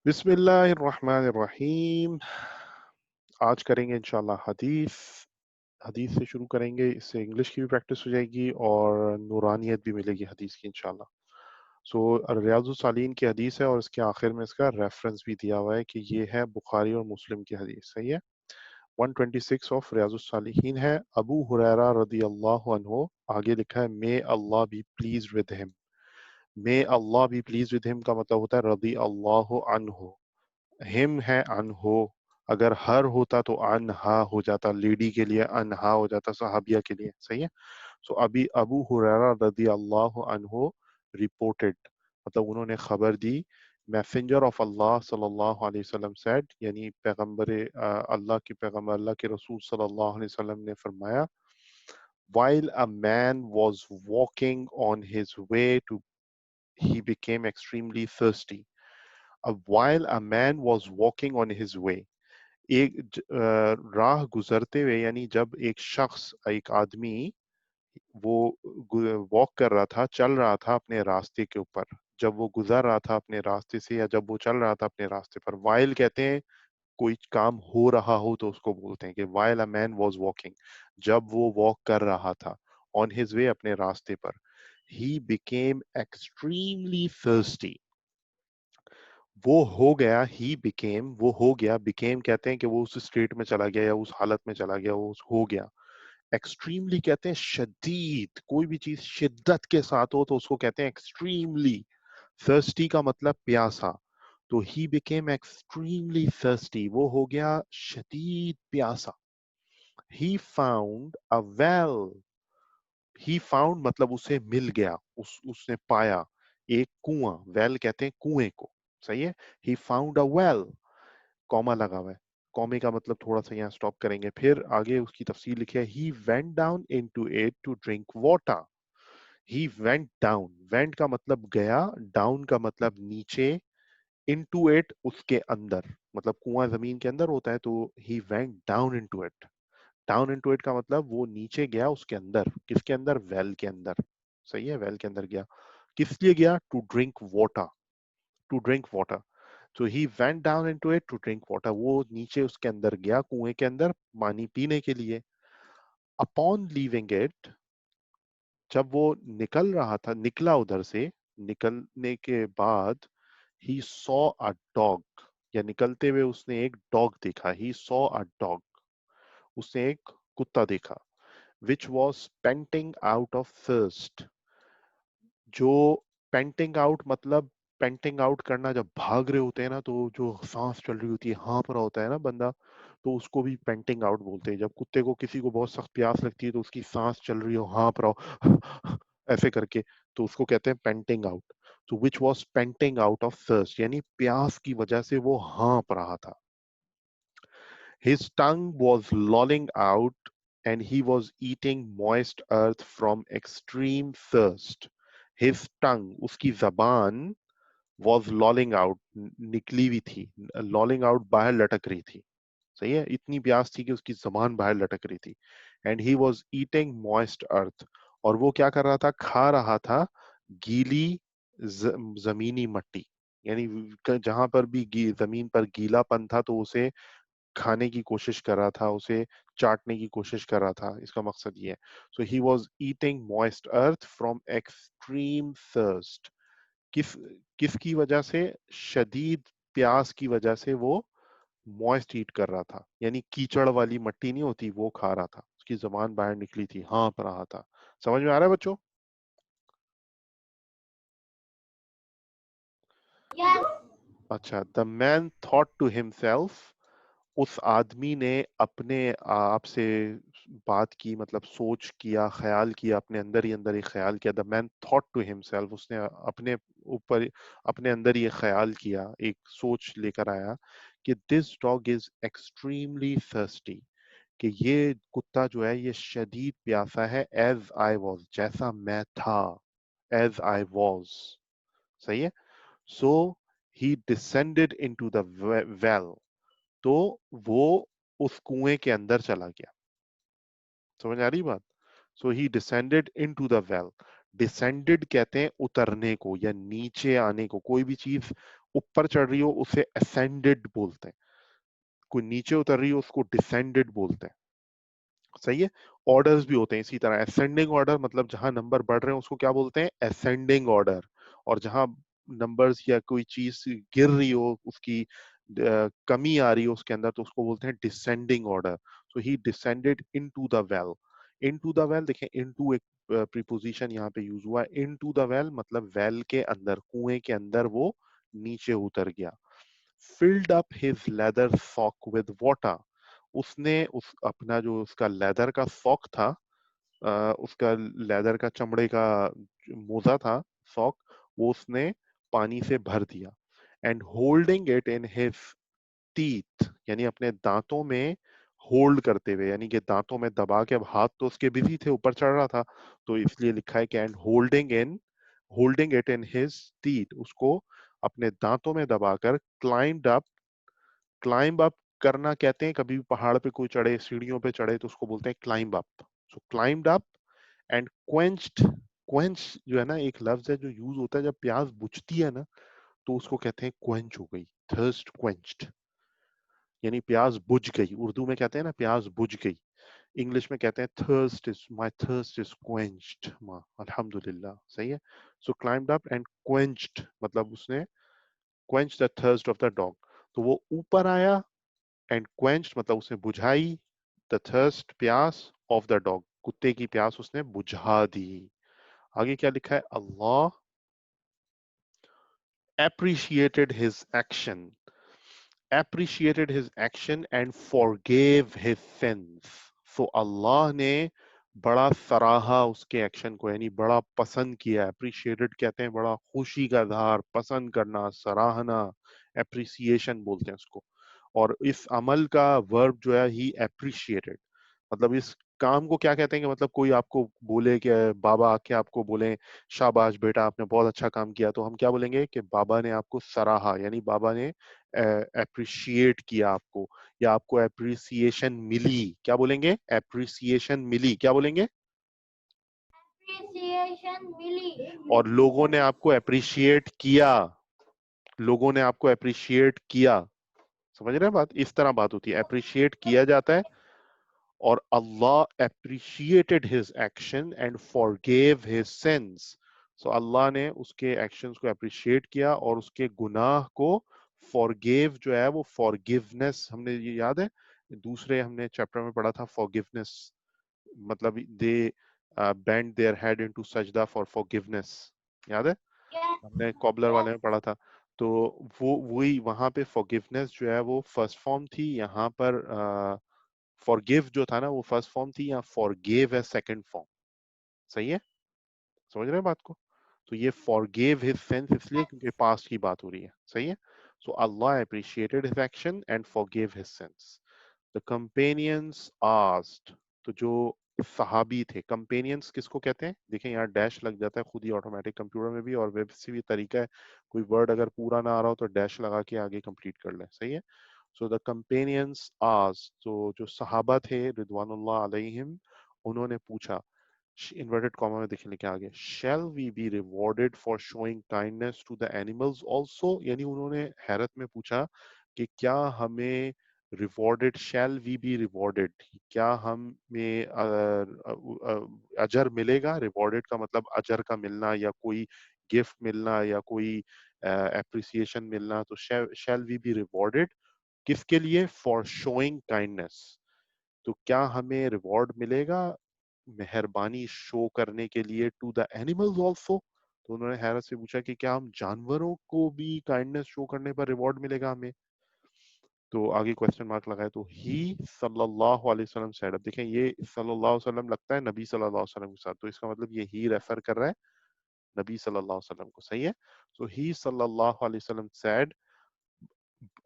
बिस्मिल्लाहिर्रहमानिर्रहीम। आज करेंगे इंशाल्लाह हदीस। हदीस से शुरू करेंगे, इससे इंग्लिश की भी प्रैक्टिस हो जाएगी और नूरानियत भी मिलेगी हदीस की इंशाल्लाह। सो रियाजुस सालीन की हदीस है और इसके आखिर में इसका रेफरेंस भी दिया हुआ है कि ये है बुखारी और मुस्लिम की हदीस। सही है। 126 ऑफ रियाजुस सालीहीन है। अबू हुरैरा रदी अल्लाह अन्हु, आगे लिखा है may Allah be pleased with him. May Allah be pleased with him का मतलब होता है रदी अल्लाह अन्हु। हिम है अनहो। अगर हर होता तो अनहा हो जाता, लेडी के लिए अनहा हो जाता, सहाबिया के लिए। सही है। सो अभी अबू हुरैरा रदी अल्लाह अन्हो रिपोर्टेड, मतलब उन्होंने खबर दी। मैसेंजर ऑफ अल्लाह सल्लल्लाहु अलैहि वसल्लम सेड, यानी पैगंबर अल्लाह के पैगंबर अल्लाह के रसूल सल्लल्लाहु अलैहि वसल्लम ने फरमाया, while a man was walking on his way to, he became extremely thirsty. While a man was walking on his way, एक राह गुजरते हुए, यानी जब एक शख्स, एक आदमी वो वॉक कर रहा था, चल रहा था अपने रास्ते के ऊपर, जब वो गुजर रहा था अपने रास्ते से, या जब वो चल रहा था अपने रास्ते पर। वाइल कहते हैं कोई काम हो रहा हो तो उसको बोलते हैं कि while a man was walking, जब वो वॉक कर रहा था, ऑन हिज वे, अपने रास्ते पर। ही बिकेम एक्सट्रीमली थर्स्टी, वो हो गया। ही बिकेम, वो हो गया। बिकेम कहते हैं कि वो उस स्टेट में चला गया या उस हालत में चला गया, वो हो गया। एक्सट्रीमली कहते हैं शदीद, कोई भी चीज शिद्दत के साथ हो तो उसको कहते हैं एक्सट्रीमली। थर्स्टी का मतलब प्यासा। तो ही बिकेम एक्सट्रीमली थर्स्टी, वो हो गया शदीद प्यासा। He found a well, he found मतलब उसे मिल गया, उसने पाया एक कुआं। वेल कहते हैं कुएं को। सही है। He found a well, comma लगा हुआ है। कॉमे का मतलब थोड़ा सा यहाँ स्टॉप करेंगे, फिर आगे उसकी तफसील लिखी है। He went down into it to drink water. He went down, went का मतलब गया, डाउन का मतलब नीचे, इनटू इट उसके अंदर, मतलब कुआं जमीन के अंदर होता है, तो ही went down into it. Down into it का मतलब वो नीचे गया उसके अंदर। किसके अंदर? वेल के अंदर। सही है, वेल के अंदर गया। किस लिए गया? To drink water, to drink water. So he went down into it to drink water. वो नीचे उसके अंदर गया, कुएं के अंदर, पानी पीने के लिए। Upon leaving it, जब वो निकल रहा था, निकला उधर से, निकलने के बाद, he saw a dog, या निकलते हुए उसने एक डॉग देखा। he saw a dog, उसने एक कुत्ता देखा। which was panting out of thirst, जो पेंटिंग आउट मतलब, पेंटिंग आउट करना, जब भाग रहे होते हैं ना, तो जो सांस चल रही होती है, हाँफ रहा होता है ना बंदा, तो उसको भी पेंटिंग आउट बोलते हैं। जब कुत्ते को, किसी को बहुत सख्त प्यास लगती है तो उसकी सांस चल रही हो, हाँफ रहा हो ऐसे करके, तो उसको कहते हैं पेंटिंग आउट। तो which was panting out of thirst, यानी प्यास की वजह से वो हाँफ रहा था। His tongue was lolling out and he was eating moist earth from extreme thirst. His tongue, उसकी जबान, was lolling out, निकली हुई थी। lolling out बाहर लटक रही थी। सही है, इतनी प्यास थी कि उसकी जबान बाहर लटक रही थी। And he was eating moist earth, और वो क्या कर रहा था? खा रहा था गीली जमीनी मट्टी, यानी जहां पर भी जमीन पर गीलापन था तो उसे खाने की कोशिश कर रहा था, उसे चाटने की कोशिश कर रहा था। इसका मकसद ये है। So he was eating moist earth from extreme thirst. किस किसकी वजह से? शदीद प्यास की वजह से वो मॉइस्ट ईट कर रहा था, यानी कीचड़ वाली मट्टी नहीं होती, वो खा रहा था। उसकी जबान बाहर निकली थी, हाँफ रहा था। समझ में आ रहा है बच्चों? अच्छा। The man thought to himself, उस आदमी ने अपने आप से बात की, मतलब सोच किया, ख्याल किया, अपने अंदर ही अंदर ही ख्याल किया। The man thought to himself, उसने अपने ऊपर, अपने अंदर ये ख्याल किया, एक सोच लेकर आया कि this dog is extremely thirsty, कि ये कुत्ता जो है ये शदीद प्यासा है। एज आई वॉज, जैसा मैं था। As I was. सही है। So he descended into the well, तो वो उस कुएं के अंदर चला गया। समझ आ रही बात? So he descended into the well. Descended कहते हैं उतरने को या नीचे आने को। कोई भी चीज ऊपर चढ़ रही हो उसे ascended बोलते हैं, कोई नीचे उतर रही हो उसको descended बोलते हैं, सही है। ऑर्डर्स भी होते हैं इसी तरह, असेंडिंग ऑर्डर मतलब जहां नंबर बढ़ रहे हैं उसको क्या बोलते हैं, असेंडिंग ऑर्डर, और जहां नंबर्स या कोई चीज गिर रही हो, उसकी कमी आ रही हो उसके अंदर, तो उसको बोलते हैं descending order. So he descended into the well. Into the well, देखें इनटू एक प्रीपोजिशन यहाँ पे यूज हुआ है। इनटू द वेल मतलब वेल के अंदर, कुएं के अंदर वो नीचे उतर गया। filled up his leather sock with water, उसने उस अपना जो उसका लेदर का सॉक था, उसका लेदर का चमड़े का मोजा था, सॉक, वो उसने पानी से भर दिया। And holding it in his teeth, यानी अपने दांतों में होल्ड करते हुए, यानी कि दांतों में दबा के, अब हाथ तो उसके बिजी थे, ऊपर चढ़ रहा था, तो इसलिए लिखा है कि and holding it in his teeth, उसको अपने दांतों में दबाकर क्लाइंब अप करना कहते हैं। कभी भी पहाड़ पे कोई चढ़े, सीढ़ियों पे चढ़े, तो उसको बोलते हैं climb up. So climb up and quenched. Quench जो है ना, एक लफ्ज है जो यूज होता है जब प्यास बुझती है ना, तो उसको कहते हैं क्वेंच हो गई, थर्स्ट क्वेंच्ड, यानी प्यास बुझ गई। उर्दू में कहते हैं ना प्यास बुझ गई, इंग्लिश में कहते हैं thirst is my thirst is quenched, माँ अल्हम्दुलिल्लाह, सही है। So climbed up and quenched मतलब उसने quench the thirst of the dog, तो वो ऊपर आया, एंड क्वेंच्ड मतलब उसने बुझाई, द थर्स्ट प्यास ऑफ द डॉग, कुत्ते की प्यास उसने बुझा दी। आगे क्या लिखा है, अल्लाह appreciated his action, appreciated his action and forgave his sins. So अल्लाह ने बड़ा सराहा उसके एक्शन को, यानी बड़ा पसंद किया। अप्रिशिएटेड कहते हैं बड़ा खुशी का इजहार, पसंद करना, सराहना, एप्रिसिएशन बोलते हैं उसको। और इस अमल का वर्ब जो है ही एप्रिशिएटेड, मतलब इस काम को क्या कहते हैं कि मतलब कोई आपको बोले कि बाबा आके आपको बोले शाबाश बेटा आपने बहुत अच्छा काम किया, तो हम क्या बोलेंगे कि बाबा ने आपको सराहा, यानी बाबा ने अप्रिशिएट किया आपको, या आपको एप्रिसिएशन मिली। क्या बोलेंगे, एप्रिसिएशन मिली, क्या बोलेंगे, appreciation मिली। और लोगों ने आपको अप्रिशिएट किया, लोगों ने आपको अप्रिशिएट किया। समझ रहे हैं बात, इस तरह बात होती है, अप्रिशिएट किया जाता है। और अल्लाह appreciated his action and forgave his sins. So अल्लाह ने उसके एक्शंस को अप्रिशिएट किया और उसके गुनाह को forgave जो है वो forgiveness, हमने ये याद है दूसरे हमने चैप्टर में पढ़ा था forgiveness, मतलब they bend their head into sajda for forgiveness, याद है, Yes, हमने कॉबलर वाले में पढ़ा था। तो वो वही वहां पे forgiveness जो है वो फर्स्ट फॉर्म थी, यहाँ पर फॉरगिव जो था ना वो फर्स्ट फॉर्म थी, या फॉरगेव है सेकंड फॉर्म, सही है, समझ रहे हैं बात को। तो ये फॉरगेव हिज सेंस इसलिए क्योंकि पास्ट की बात हो रही है, सही है। So Allah appreciated his action and forgave his sins. The companions asked, तो जो सहाबी थे, कंपेनियंस किसको कहते हैं, देखें यहाँ डैश लग जाता है खुद ही ऑटोमेटिक, कंप्यूटर में भी और वेब से भी तरीका है, कोई वर्ड अगर पूरा ना आ रहा हो तो डैश लगा के आगे कंप्लीट कर लें, सही है। सो द कंपेनियंस आस्क्ड, तो जो सहाबा थे रिदवानुल्लाह अलैहिम, उन्होंने पूछा, इन्वर्टेड कॉमा में देखने के आगे, shall we be rewarded for showing kindness to the animals also, यानी उन्होंने हैरत में पूछा कि क्या हमें rewarded, shall we be rewarded, क्या हमें अजर मिलेगा। रिवॉर्डेड का मतलब अजर का मिलना, या कोई गिफ्ट मिलना, या कोई एप्रिसिएशन मिलना। तो शैल वी बी रिवॉर्डेड किसके लिए, फॉर शोइंग काइंडनेस, तो क्या हमें रिवॉर्ड मिलेगा मेहरबानी शो करने के लिए, टू द एनिमल्स ऑल्सो। तो उन्होंने हैरत से पूछा कि क्या हम जानवरों को भी काइंडनेस शो करने पर रिवॉर्ड मिलेगा हमें। तो आगे क्वेश्चन मार्क लगाए, तो ही सल्लल्लाहु अलैहि वसल्लम सेड, अब देखें ये सल्लल्लाहु अलैहि वसल्लम लगता है नबी सल्लल्लाहु अलैहि वसल्लम के साथ, तो इसका मतलब ये ही रेफर कर रहा है नबी सल्लल्लाहु अलैहि वसल्लम को, सही है। सो ही सल्लल्लाहु अलैहि वसल्लम said,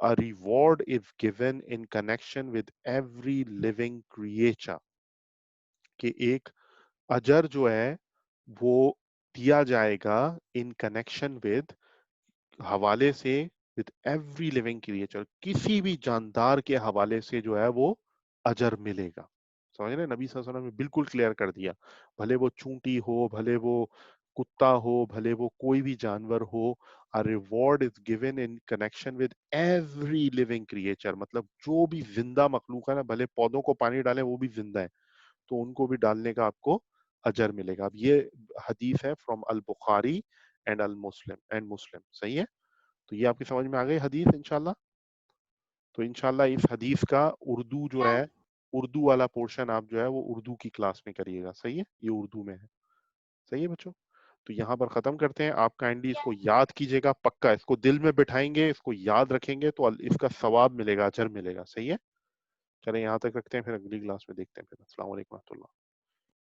a reward is given in connection with every living creature, कि एक अजर जो है वो दिया जाएगा इन कनेक्शन विद, हवाले से, विद एवरी लिविंग क्रिएचर, किसी भी जानदार के हवाले से जो है वो अजर मिलेगा। समझ रहे, नबी सल्लल्लाहु अलैहि वसल्लम ने बिल्कुल क्लियर कर दिया, भले वो चूंटी हो, भले वो कुत्ता हो, भले वो कोई भी जानवर हो, a reward is given in connection with every living creature, मतलब जो भी जिंदा मखलूक है ना, भले पौधों को पानी डालें वो भी जिंदा है, तो उनको भी डालने का आपको अजर मिलेगा। अब ये हदीस है from al Bukhari and Muslim, सही है? तो ये आपकी समझ में आ गई हदीस इंशाल्लाह। तो इंशाल्लाह इस हदीस का उर्दू जो है, उर्दू वाला पोर्शन आप जो है वो उर्दू की क्लास में करिएगा, सही है? ये उर्दू में है, सही है बच्चों? तो यहाँ पर खत्म करते हैं। आप काइंडली इसको याद कीजिएगा, पक्का इसको दिल में बिठाएंगे, इसको याद रखेंगे तो इसका सवाब मिलेगा, अजर मिलेगा, सही है? चलें यहाँ तक रखते हैं, फिर अगली क्लास में देखते हैं। फिर अस्सलाम वालेकुम रहमतुल्लाह।